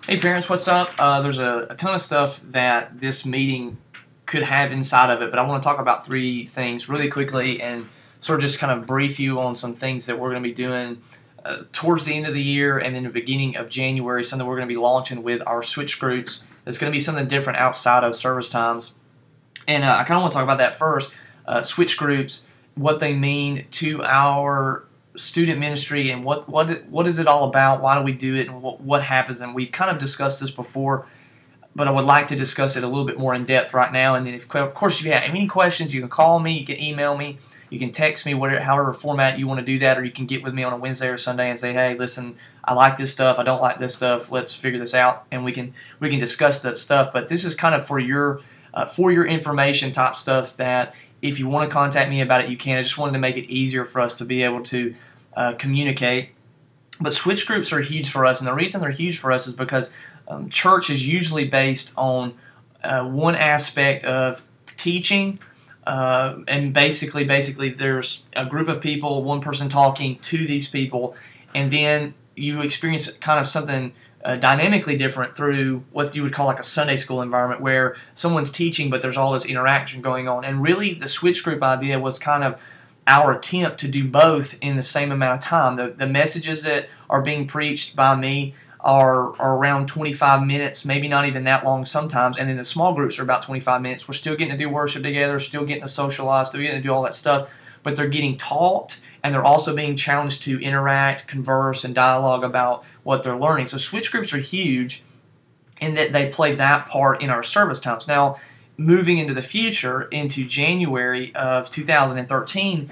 Hey parents, what's up? There's a ton of stuff that this meeting could have inside of it, but I want to talk about three things really quickly and sort of just kind of brief you on some things that we're going to be doing towards the end of the year and then the beginning of January, something we're going to be launching with our switch groups. It's going to be something different outside of service times. And I kind of want to talk about that first. Switch groups, what they mean to our student ministry, and what is it all about? Why do we do it, and what happens? And we've kind of discussed this before, but I would like to discuss it a little bit more in depth right now. And then, of course, if you have any questions, you can call me, you can email me, you can text me, however format you want to do that, or you can get with me on a Wednesday or Sunday and say, hey, listen, I like this stuff, I don't like this stuff, let's figure this out, and we can discuss that stuff. But this is kind of for your information type stuff that if you want to contact me about it, you can. I just wanted to make it easier for us to be able to communicate. But switch groups are huge for us, and the reason they're huge for us is because church is usually based on one aspect of teaching, and basically there's a group of people, one person talking to these people, and then you experience kind of something dynamically different through what you would call like a Sunday school environment where someone's teaching but there's all this interaction going on. And really the switch group idea was kind of our attempt to do both in the same amount of time. The messages that are being preached by me are around 25 minutes, maybe not even that long sometimes, and then the small groups are about 25 minutes. We're still getting to do worship together, still getting to socialize, still getting to do all that stuff, but they're getting taught, and they're also being challenged to interact, converse, and dialogue about what they're learning. So switch groups are huge in that they play that part in our service times. Now, moving into the future, into January of 2013,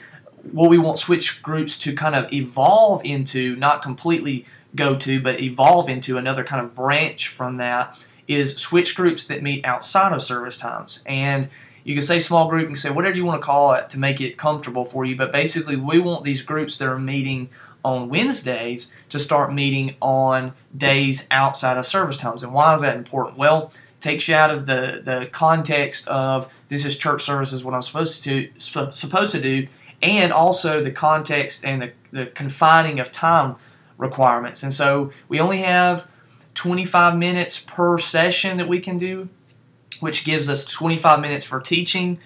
what we want switch groups to kind of evolve into, not completely go to, but evolve into another kind of branch from that, is switch groups that meet outside of service times. And you can say small group, you can say whatever you want to call it to make it comfortable for you, but basically we want these groups that are meeting on Wednesdays to start meeting on days outside of service times. And why is that important? Well, it takes you out of the context of this is church service is what I'm supposed to do, and also the context and the confining of time requirements. And so we only have 25 minutes per session that we can do, which gives us 25 minutes for teaching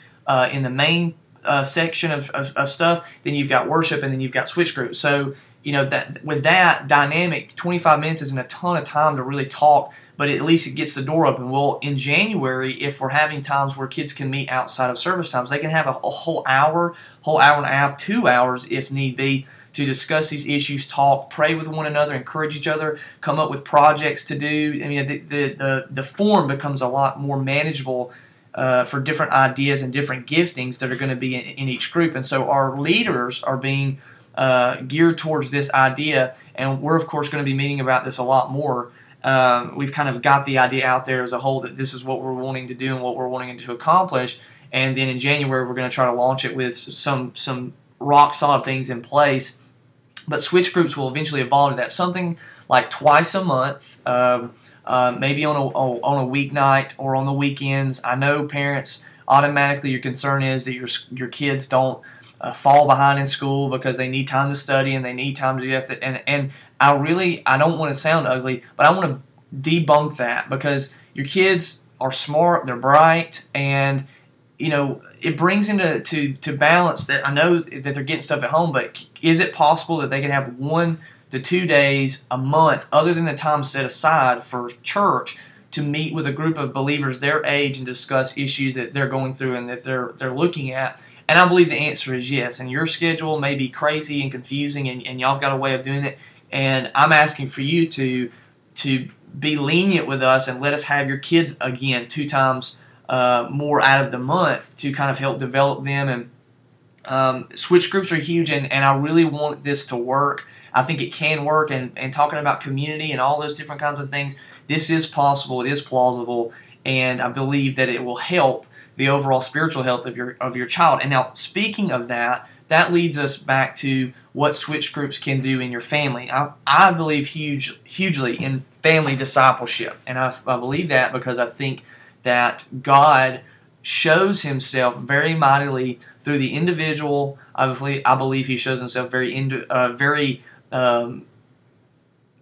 in the main section of stuff. Then you've got worship, and then you've got switch groups. So, that with that dynamic, 25 minutes isn't a ton of time to really talk, but at least it gets the door open. Well, in January, if we're having times where kids can meet outside of service times, they can have a whole hour and a half, 2 hours if need be, to discuss these issues, talk, pray with one another, encourage each other, come up with projects to do. I mean, the form becomes a lot more manageable for different ideas and different giftings that are going to be in each group. And so our leaders are being geared towards this idea, and we're, of course, going to be meeting about this a lot more. We've kind of got the idea out there as a whole that this is what we're wanting to do and what we're wanting to accomplish. And then in January, we're going to try to launch it with some rock-solid things in place. But switch groups will eventually evolve to that, something like twice a month, maybe on a weeknight or on the weekends. I know parents, automatically your concern is that your kids don't fall behind in school because they need time to study and they need time to do that. And I don't want to sound ugly, but I want to debunk that, because your kids are smart, they're bright, and it brings into to balance that. I know that they're getting stuff at home, but is it possible that they can have 1 to 2 days a month, other than the time set aside for church, to meet with a group of believers their age and discuss issues that they're going through and that they're looking at? And I believe the answer is yes. And your schedule may be crazy and confusing, and y'all have got a way of doing it. And I'm asking for you to be lenient with us and let us have your kids again 2 times more out of the month to kind of help develop them. And switch groups are huge, and I really want this to work. I think it can work, and talking about community and all those different kinds of things, this is possible, it is plausible, and I believe that it will help the overall spiritual health of your child. And now, speaking of that leads us back to what switch groups can do in your family. I believe hugely in family discipleship, and I believe that because I think that God shows himself very mightily through the individual. I believe he shows himself very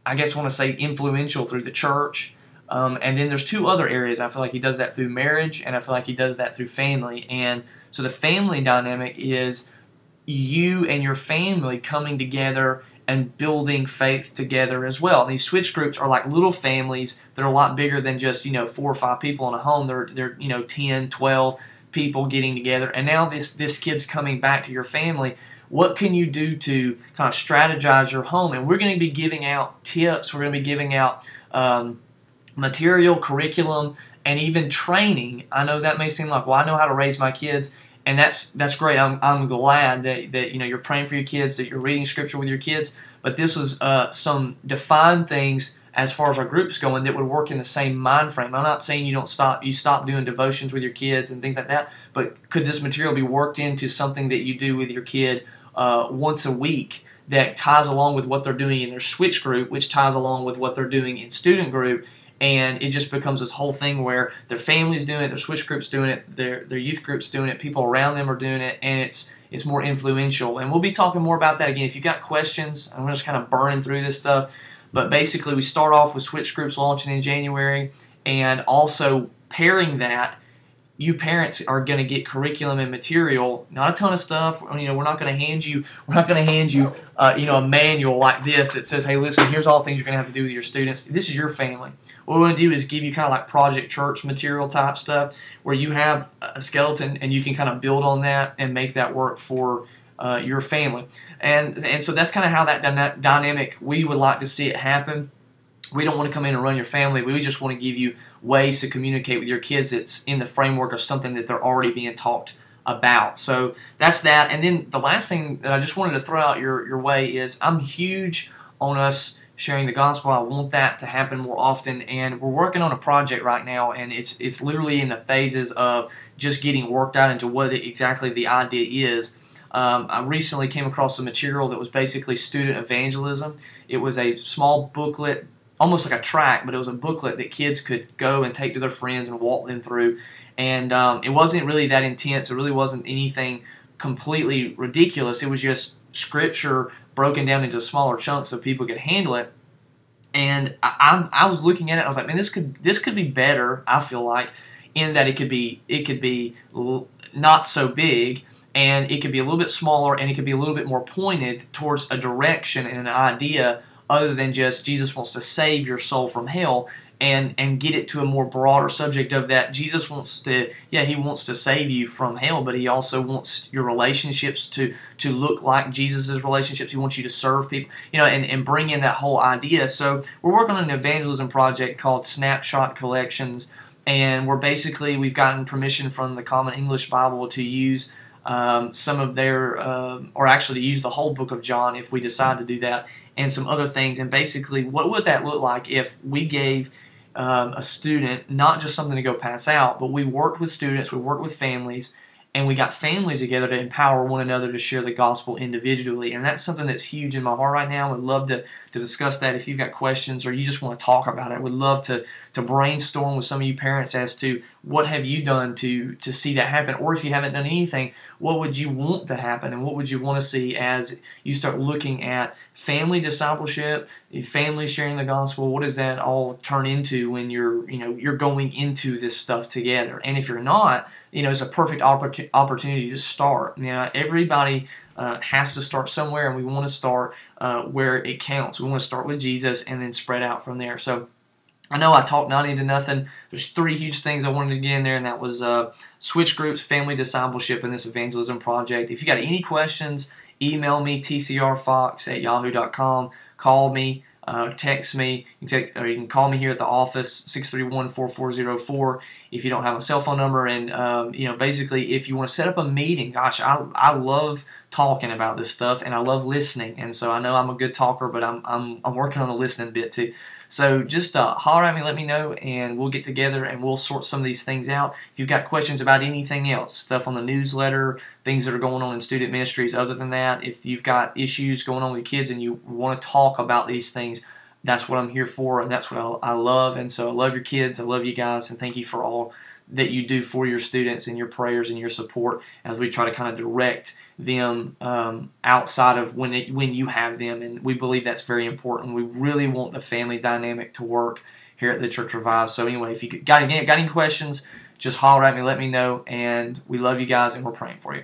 I guess want to say influential through the church. And then there's two other areas. I feel like he does that through marriage, and I feel like he does that through family. And so the family dynamic is you and your family coming together and building faith together as well. And these switch groups are like little families that are a lot bigger than just 4 or 5 people in a home. They're 10, 12 people getting together. And now this kid's coming back to your family. What can you do to kind of strategize your home? And we're going to be giving out tips. We're going to be giving out material, curriculum, and even training. I know that may seem like, well, I know how to raise my kids, and that's great. I'm glad that you're praying for your kids, that you're reading scripture with your kids. But this is some defined things as far as our group's going that would work in the same mind frame. I'm not saying you stop doing devotions with your kids and things like that, but could this material be worked into something that you do with your kid once a week that ties along with what they're doing in their switch group, which ties along with what they're doing in student group? And it just becomes this whole thing where their family's doing it, their switch group's doing it, their youth group's doing it, people around them are doing it, and it's more influential. And we'll be talking more about that again. If you've got questions, I'm just kind of burning through this stuff. But basically, we start off with switch groups launching in January, and also pairing that, you parents are going to get curriculum and material, not a ton of stuff. We're not going to hand you a manual like this that says, hey, listen, here's all the things you're going to have to do with your students. This is your family. What we want to do is give you kind of like Project Church material type stuff where you have a skeleton and you can kind of build on that and make that work for your family. And so that's kind of how that dynamic, we would like to see it happen. We don't want to come in and run your family. We just want to give you ways to communicate with your kids that's in the framework of something that they're already being talked about. So that's that. And then the last thing that I just wanted to throw out your way is I'm huge on us sharing the gospel. I want that to happen more often. And we're working on a project right now, and it's literally in the phases of just getting worked out into what exactly the idea is. I recently came across some material that was basically student evangelism. It was a small booklet, almost like a tract, but it was a booklet that kids could go and take to their friends and walk them through. And it wasn't really that intense. It really wasn't anything completely ridiculous. It was just scripture broken down into smaller chunks so people could handle it. And I was looking at it, I was like, man, this could be better, I feel like, in that it could be not so big, and it could be a little bit smaller, and it could be a little bit more pointed towards a direction and an idea other than just Jesus wants to save your soul from hell, and get it to a more broader subject of that. Jesus wants to, he wants to save you from hell, but he also wants your relationships to look like Jesus' relationships. He wants you to serve people, and bring in that whole idea. So we're working on an evangelism project called Snapshot Collections, and we've gotten permission from the Common English Bible to use some of their, or actually to use the whole book of John if we decide to do that, and some other things. And basically, what would that look like if we gave a student not just something to go pass out, but we worked with students, we worked with families, and we got families together to empower one another to share the gospel individually. And that's something that's huge in my heart right now. I would love to discuss that. If you've got questions or you just want to talk about it, I would love to brainstorm with some of you parents as to what have you done to see that happen. Or if you haven't done anything, what would you want to happen, and what would you want to see as you start looking at family discipleship, family sharing the gospel? What does that all turn into when you're going into this stuff together? And if you're not, it's a perfect opportunity to start. Everybody has to start somewhere, and we want to start where it counts. We want to start with Jesus and then spread out from there. So I know I talked 90 to nothing. There's 3 huge things I wanted to get in there, and that was switch groups, family discipleship, and this evangelism project. If you got any questions, email me, tcrfox@yahoo.com. Call me, text me. You can call me here at the office, 631-4404, if you don't have a cell phone number. And basically, if you want to set up a meeting, gosh, I love talking about this stuff, and I love listening. And so I know I'm a good talker, but I'm working on the listening bit too. So just holler at me, let me know, and we'll get together and we'll sort some of these things out. If you've got questions about anything else, stuff on the newsletter, things that are going on in student ministries other than that, if you've got issues going on with kids and you want to talk about these things, that's what I'm here for, and that's what I love. And so I love your kids, I love you guys, and thank you for all that you do for your students and your prayers and your support as we try to kind of direct them outside of when you have them. And we believe that's very important. We really want the family dynamic to work here at the Church Revive. So anyway, if you got any questions, just holler at me, let me know. And we love you guys, and we're praying for you.